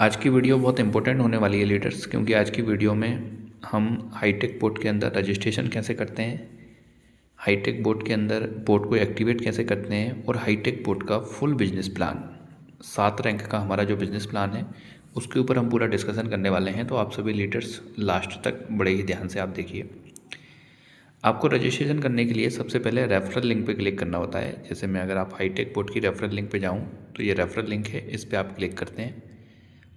आज की वीडियो बहुत इंपॉर्टेंट होने वाली है लीडर्स, क्योंकि आज की वीडियो में हम हाईटेक बोट के अंदर रजिस्ट्रेशन कैसे करते हैं, हाईटेक बोट के अंदर बोट को एक्टिवेट कैसे करते हैं और हाईटेक बोट का फुल बिजनेस प्लान 7 रैंक का हमारा जो बिजनेस प्लान है उसके ऊपर हम पूरा डिस्कशन करने वाले हैं। तो आप सभी लीडर्स लास्ट तक बड़े ही ध्यान से आप देखिए। आपको रजिस्ट्रेशन करने के लिए सबसे पहले रेफरल लिंक पे क्लिक करना होता है। जैसे मैं अगर आप हाईटेक बोट की रेफरल लिंक पे जाऊँ तो ये रेफरल लिंक है, इस पर आप क्लिक करते हैं।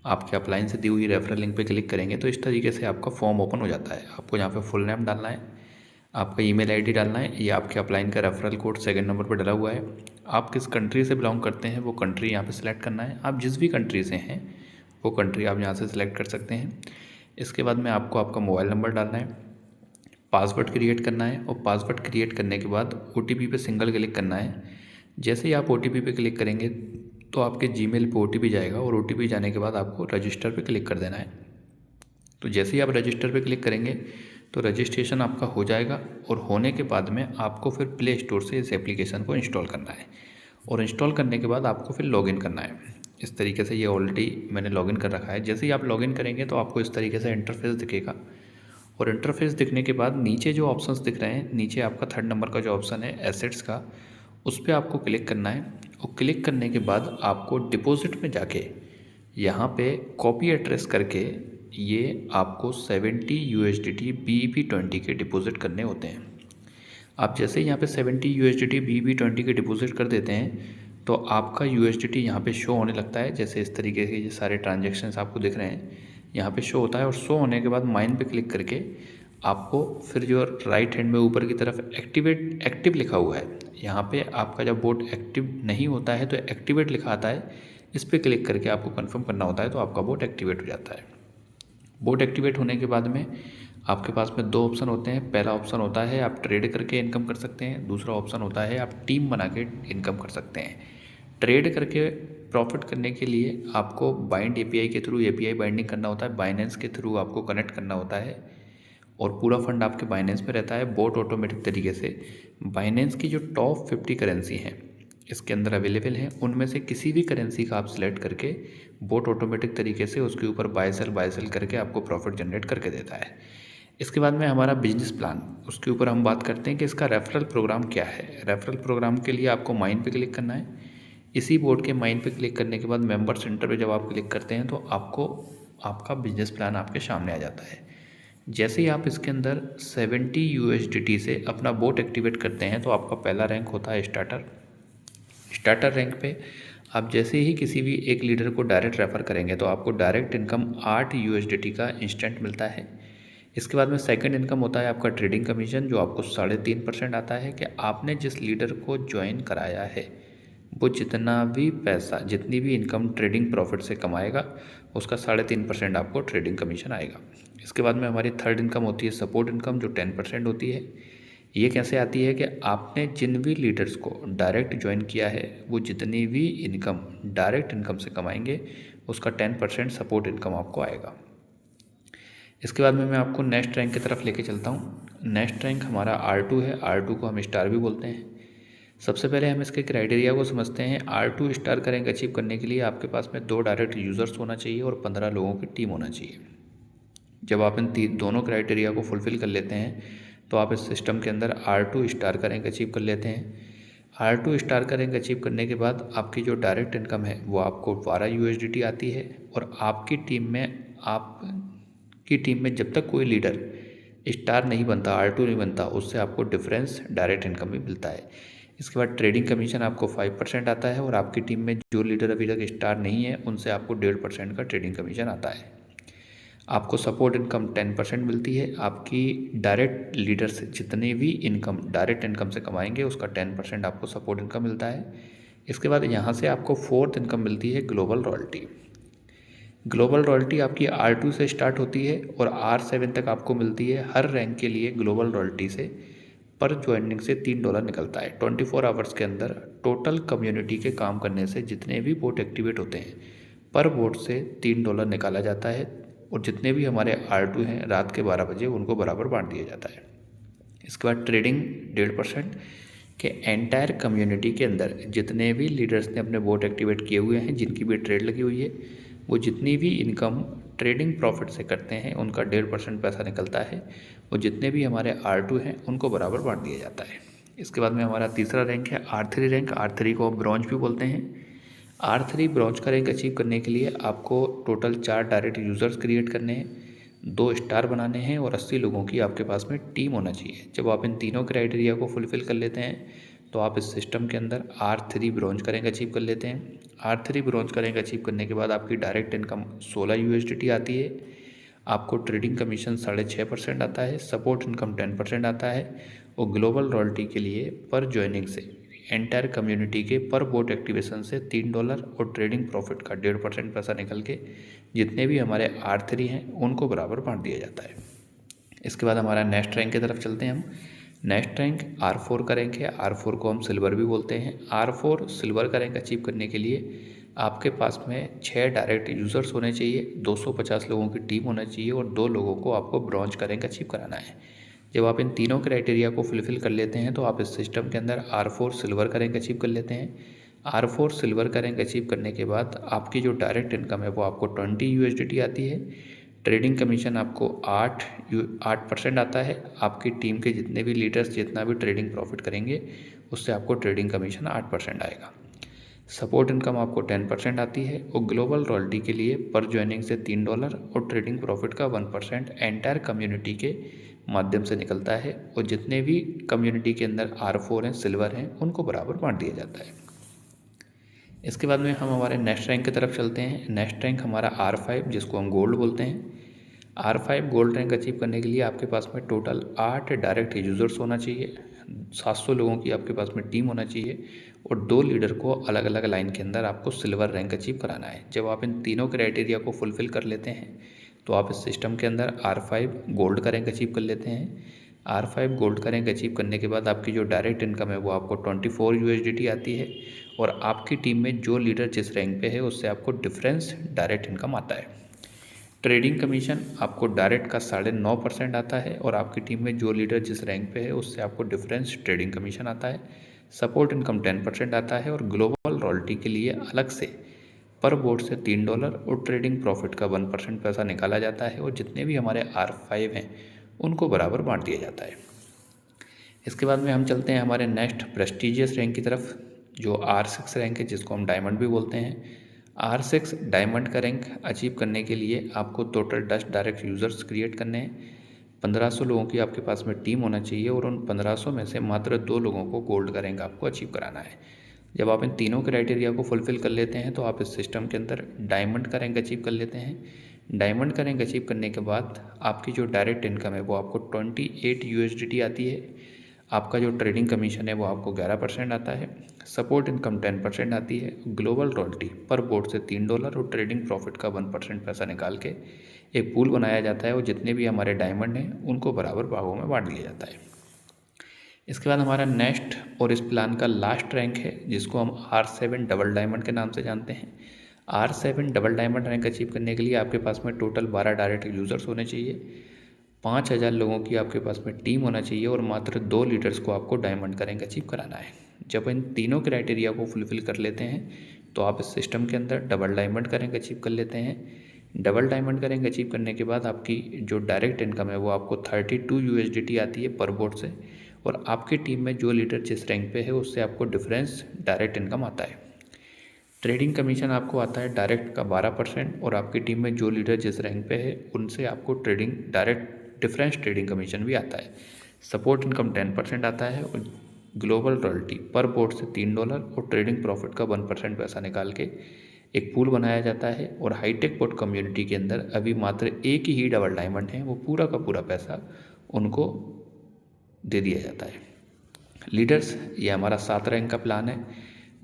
आपके अपलाइन से दी हुई रेफरल लिंक पे क्लिक करेंगे तो इस तरीके से आपका फॉर्म ओपन हो जाता है। आपको यहाँ पे फुल नेम डालना है, आपका ईमेल आईडी डालना है, ये आपके अपलाइन का रेफरल कोड सेकंड नंबर पर डला हुआ है। आप किस कंट्री से बिलोंग करते हैं वो कंट्री यहाँ पे सिलेक्ट करना है। आप जिस भी कंट्री से हैं वो कंट्री आप यहाँ से सिलेक्ट कर सकते हैं। इसके बाद में आपको आपका मोबाइल नंबर डालना है, पासवर्ड क्रिएट करना है और पासवर्ड क्रिएट करने के बाद OTP पे सिंगल क्लिक करना है। जैसे ही आप OTP पे क्लिक करेंगे तो आपके जीमेल पे OTP जाएगा और OTP जाने के बाद आपको रजिस्टर पे क्लिक कर देना है। तो जैसे ही आप रजिस्टर पे क्लिक करेंगे तो रजिस्ट्रेशन आपका हो जाएगा और होने के बाद में आपको फिर प्ले स्टोर से इस एप्लीकेशन को इंस्टॉल करना है और इंस्टॉल करने के बाद आपको फिर लॉगिन करना है। इस तरीके से ये ऑलरेडी मैंने लॉगिन कर रखा है। जैसे ही आप लॉगिन करेंगे तो आपको इस तरीके से इंटरफेस दिखेगा और इंटरफेस दिखने के बाद नीचे जो ऑप्शंस दिख रहे हैं, नीचे आपका 3rd नंबर का जो ऑप्शन है एसेट्स का, उस पर आपको क्लिक करना है और क्लिक करने के बाद आपको डिपॉजिट में जाके यहाँ पे कॉपी एड्रेस करके ये आपको 70 USDT BEP20 के डिपॉजिट करने होते हैं। आप जैसे ही यहाँ पे 70 USDT BEP20 के डिपॉजिट कर देते हैं तो आपका USDT यहाँ पे शो होने लगता है। जैसे इस तरीके के ये सारे ट्रांजेक्शन्स आपको दिख रहे हैं यहाँ पे शो होता है और शो होने के बाद माइन पे क्लिक करके आपको फिर जो राइट हैंड में ऊपर की तरफ एक्टिव लिखा हुआ है, यहाँ पे आपका जब बोट एक्टिव नहीं होता है तो एक्टिवेट लिखा आता है, इस पर क्लिक करके आपको कंफर्म करना होता है तो आपका बोट एक्टिवेट हो जाता है। बोट एक्टिवेट होने के बाद में आपके पास में 2 ऑप्शन होते हैं। पहला ऑप्शन होता है आप ट्रेड करके इनकम कर सकते हैं, दूसरा ऑप्शन होता है आप टीम बना के इनकम कर सकते हैं। ट्रेड करके प्रॉफिट करने के लिए आपको बाइंड API के थ्रू API बाइंडिंग करना होता है, बाइनेंस के थ्रू आपको कनेक्ट करना होता है और पूरा फंड आपके बाइनेंस में रहता है। बोट ऑटोमेटिक तरीके से बाइनेंस की जो टॉप 50 करेंसी हैं इसके अंदर अवेलेबल हैं, उनमें से किसी भी करेंसी का आप सिलेक्ट करके बोट ऑटोमेटिक तरीके से उसके ऊपर बाय सेल करके आपको प्रॉफिट जनरेट करके देता है। इसके बाद में हमारा बिजनेस प्लान, उसके ऊपर हम बात करते हैं कि इसका रेफरल प्रोग्राम क्या है। रेफरल प्रोग्राम के लिए आपको माइन पे क्लिक करना है। इसी बोर्ड के माइन पे क्लिक करने के बाद मेंबर सेंटर पे जब आप क्लिक करते हैं तो आपको आपका बिजनेस प्लान आपके सामने आ जाता है। जैसे ही आप इसके अंदर 70 USDT से अपना बोट एक्टिवेट करते हैं तो आपका पहला रैंक होता है स्टार्टर रैंक पे आप जैसे ही किसी भी एक लीडर को डायरेक्ट रेफ़र करेंगे तो आपको डायरेक्ट इनकम 8 USDT का इंस्टेंट मिलता है। इसके बाद में सेकंड इनकम होता है आपका ट्रेडिंग कमीशन, जो आपको 3.5% आता है कि आपने जिस लीडर को ज्वाइन कराया है वो जितना भी पैसा, जितनी भी इनकम ट्रेडिंग प्रॉफिट से कमाएगा उसका 3.5% आपको ट्रेडिंग कमीशन आएगा। इसके बाद में हमारी थर्ड इनकम होती है सपोर्ट इनकम, जो 10% होती है। ये कैसे आती है कि आपने जिन भी लीडर्स को डायरेक्ट ज्वाइन किया है वो जितनी भी इनकम डायरेक्ट इनकम से कमाएंगे उसका 10% सपोर्ट इनकम आपको आएगा। इसके बाद में मैं आपको नेक्स्ट रैंक की तरफ लेके चलता हूँ। नेक्स्ट रैंक हमारा R2 है, R2 को हम स्टार भी बोलते हैं। सबसे पहले हम इसके क्राइटेरिया को समझते हैं। R2 स्टार का रैंक अचीव करने के लिए आपके पास में 2 डायरेक्ट यूज़र्स होना चाहिए और 15 लोगों की टीम होना चाहिए। जब आप इन दोनों क्राइटेरिया को फुलफ़िल कर लेते हैं तो आप इस सिस्टम के अंदर R2 स्टार का रैंक अचीव कर लेते हैं। R2 स्टार का रैंक अचीव करने के बाद आपकी जो डायरेक्ट इनकम है वो आपको 12 USDT आती है और आपकी टीम में जब तक कोई लीडर स्टार नहीं बनता, R2 नहीं बनता, उससे आपको डिफरेंस डायरेक्ट इनकम भी मिलता है। इसके बाद ट्रेडिंग कमीशन आपको 5% आता है और आपकी टीम में जो लीडर अभी तक स्टार नहीं है उनसे आपको 1.5% का ट्रेडिंग कमीशन आता है। आपको सपोर्ट इनकम 10% मिलती है। आपकी डायरेक्ट लीडर से जितनी भी इनकम डायरेक्ट इनकम से कमाएंगे उसका 10% आपको सपोर्ट इनकम मिलता है। इसके बाद यहाँ से आपको फोर्थ इनकम मिलती है ग्लोबल रॉयल्टी। ग्लोबल रॉयल्टी आपकी R2 से स्टार्ट होती है और R7 तक आपको मिलती है। हर रैंक के लिए ग्लोबल रॉयल्टी से पर ज्वाइनिंग से $3 निकलता है। 24 आवर्स के अंदर टोटल कम्युनिटी के काम करने से जितने भी बोट एक्टिवेट होते हैं पर बोट से $3 निकाला जाता है और जितने भी हमारे R2 हैं रात के 12 बजे उनको बराबर बांट दिया जाता है। इसके बाद ट्रेडिंग 1.5% के एंटायर कम्युनिटी के अंदर जितने भी लीडर्स ने अपने बोट एक्टिवेट किए हुए हैं, जिनकी भी ट्रेड लगी हुई है, वो जितनी भी इनकम ट्रेडिंग प्रॉफिट से करते हैं उनका 1.5% पैसा निकलता है, और जितने भी हमारे R2 हैं उनको बराबर बांट दिया जाता है। इसके बाद में हमारा तीसरा रैंक है R3 रैंक। R3 को ब्रॉन्ज भी बोलते हैं। R3 ब्रॉन्ज का रैंक अचीव करने के लिए आपको टोटल 4 डायरेक्ट यूज़र्स क्रिएट करने हैं, 2 स्टार बनाने हैं और 80 लोगों की आपके पास में टीम होना चाहिए। जब आप इन तीनों क्राइटेरिया को फुलफ़िल कर लेते हैं तो आप इस सिस्टम के अंदर R3 ब्रॉन्ज का रैंक अचीव कर लेते हैं। R3 ब्रॉन्ज का रैंक अचीव करने के बाद आपकी डायरेक्ट इनकम 16 USDT आती है। आपको ट्रेडिंग कमीशन 6.5% आता है, सपोर्ट इनकम 10% आता है, और ग्लोबल रॉयल्टी के लिए पर ज्वाइनिंग से एंटायर कम्युनिटी के पर बोट एक्टिवेशन से $3 और ट्रेडिंग प्रॉफिट का 1.5% पैसा निकल के जितने भी हमारे R3 हैं उनको बराबर बांट दिया जाता है। इसके बाद हमारा नेक्स्ट रैंक की तरफ चलते हैं हम। नेक्स्ट रैंक R4 का रैंक है। R4 को हम सिल्वर भी बोलते हैं। R4 सिल्वर का रैंक अचीव करने के लिए आपके पास में 6 डायरेक्ट यूज़र्स होने चाहिए, 250 लोगों की टीम होना चाहिए, और 2 लोगों को आपको ब्रॉन्ज का रैंक अचीव कराना है। जब आप इन तीनों क्राइटेरिया को फुलफ़िल कर लेते हैं तो आप इस सिस्टम के अंदर R4 सिल्वर का रैंक अचीव कर लेते हैं। R4 सिल्वर का रैंक अचीव करने के बाद आपकी जो डायरेक्ट इनकम है वो आपको 20 USDT आती है। ट्रेडिंग कमीशन आपको 8% आता है। आपकी टीम के जितने भी लीडर्स जितना भी ट्रेडिंग प्रॉफिट करेंगे उससे आपको ट्रेडिंग कमीशन 8% आएगा। सपोर्ट इनकम आपको 10% आती है, और ग्लोबल रॉयल्टी के लिए पर ज्वाइनिंग से $3 और ट्रेडिंग प्रॉफिट का 1% एंटायर कम्युनिटी के माध्यम से निकलता है, और जितने भी कम्युनिटी के अंदर R4 हैं सिल्वर हैं उनको बराबर बांट दिया जाता है। इसके बाद में हम हमारे नेक्स्ट रैंक की तरफ चलते हैं। नेक्स्ट रैंक हमारा R5 जिसको हम गोल्ड बोलते हैं। R5 गोल्ड रैंक अचीव करने के लिए आपके पास में टोटल 8 डायरेक्ट यूज़र्स होना चाहिए, 700 लोगों की आपके पास में टीम होना चाहिए, और 2 लीडर को अलग अलग लाइन के अंदर आपको सिल्वर रैंक अचीव कराना है। जब आप इन तीनों क्राइटेरिया को फुलफ़िल कर लेते हैं तो आप इस सिस्टम के अंदर R5 गोल्ड का रैंक अचीव कर लेते हैं। R5 गोल्ड का रैंक अचीव करने के बाद आपकी जो डायरेक्ट इनकम है वो आपको 24 USDT आती है, और आपकी टीम में जो लीडर जिस रैंक पे है उससे आपको डिफरेंस डायरेक्ट इनकम आता है। ट्रेडिंग कमीशन आपको डायरेक्ट का 9.5% आता है, और आपकी टीम में जो लीडर जिस रैंक पे है उससे आपको डिफरेंस ट्रेडिंग कमीशन आता है। सपोर्ट इनकम 10% आता है, और ग्लोबल रॉयल्टी के लिए अलग से पर बोट से $3 और ट्रेडिंग प्रॉफिट का 1% पैसा निकाला जाता है, और जितने भी हमारे R5 हैं उनको बराबर बांट दिया जाता है। इसके बाद में हम चलते हैं हमारे नेक्स्ट प्रेस्टीजियस रैंक की तरफ जो R6 रैंक है, जिसको हम डायमंड भी बोलते हैं। R6 डायमंड का रैंक अचीव करने के लिए आपको टोटल 10 डायरेक्ट यूज़र्स क्रिएट करने हैं, 1500 लोगों की आपके पास में टीम होना चाहिए, और उन 1500 में से मात्र 2 लोगों को गोल्ड का रैंक आपको अचीव कराना है। जब आप इन तीनों क्राइटेरिया को फुलफ़िल कर लेते हैं तो आप इस सिस्टम के अंदर डायमंड का रैंक अचीव कर लेते हैं। डायमंड का रैंक अचीव करने के बाद आपकी जो डायरेक्ट इनकम है वो आपको 28 USDT आती है। आपका जो ट्रेडिंग कमीशन है वो आपको 11% आता है। सपोर्ट इनकम 10% आती है। ग्लोबल रॉयल्टी पर बोट से $3 और ट्रेडिंग प्रॉफिट का 1% पैसा निकाल के एक पूल बनाया जाता है, और जितने भी हमारे डायमंड हैं उनको बराबर भागों में बांट दिया जाता है। इसके बाद हमारा नेक्स्ट और इस प्लान का लास्ट रैंक है जिसको हम R7 डबल डायमंड के नाम से जानते हैं। R7 double diamond rank achieve करने के लिए आपके पास में टोटल 12 डायरेक्ट यूज़र्स होने चाहिए, 5000 लोगों की आपके पास में टीम होना चाहिए, और मात्र 2 लीडर्स को आपको डायमंड का रैंक अचीव कराना है। जब इन तीनों क्राइटेरिया को फुलफ़िल कर लेते हैं तो आप इस सिस्टम के अंदर डबल डायमंड का रैंक अचीव कर लेते हैं। डबल डायमंड का रैंक अचीव करने के बाद आपकी जो डायरेक्ट इनकम है वो आपको 32 USDT आती है पर बोट से, और आपकी टीम में जो लीडर जिस रैंक पे है उससे आपको डिफरेंस डायरेक्ट इनकम आता है। ट्रेडिंग कमीशन आपको आता है डायरेक्ट का 12%, और आपकी टीम में जो लीडर जिस रैंक पे है उनसे आपको trading direct difference trading commission भी आता है। सपोर्ट इनकम 10% आता है, और ग्लोबल रॉयल्टी पर बोट से $3 और ट्रेडिंग प्रॉफिट का 1% पैसा निकाल के एक पूल बनाया जाता है, और हाईटेक पोर्ट कम्युनिटी के अंदर अभी मात्र एक ही डबल डायमंड है, वो पूरा का पूरा पैसा उनको दे दिया जाता है। लीडर्स, ये हमारा 7 रैंक का प्लान है।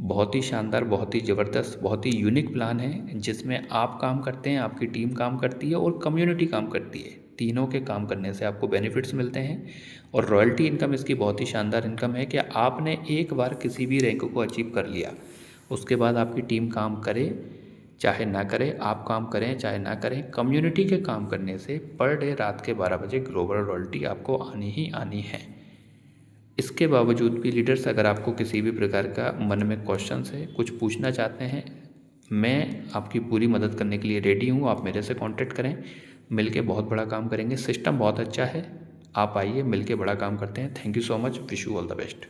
बहुत ही शानदार, बहुत ही ज़बरदस्त, बहुत ही यूनिक प्लान है जिसमें आप काम करते हैं, आपकी टीम काम करती है और कम्युनिटी काम करती है। तीनों के काम करने से आपको बेनिफिट्स मिलते हैं, और रॉयल्टी इनकम इसकी बहुत ही शानदार इनकम है कि आपने एक बार किसी भी रैंक को अचीव कर लिया, उसके बाद आपकी टीम काम करे चाहे ना करे, आप काम करें चाहे ना करें, कम्युनिटी के काम करने से पर डे रात के 12 बजे ग्लोबल रॉयल्टी आपको आनी ही आनी है। इसके बावजूद भी लीडर्स, अगर आपको किसी भी प्रकार का मन में क्वेश्चंस है, कुछ पूछना चाहते हैं, मैं आपकी पूरी मदद करने के लिए रेडी हूँ, आप मेरे से कांटेक्ट करें, मिलके बहुत बड़ा काम करेंगे। सिस्टम बहुत अच्छा है, आप आइए, मिलके बड़ा काम करते हैं। Thank you so much, wish you all the best.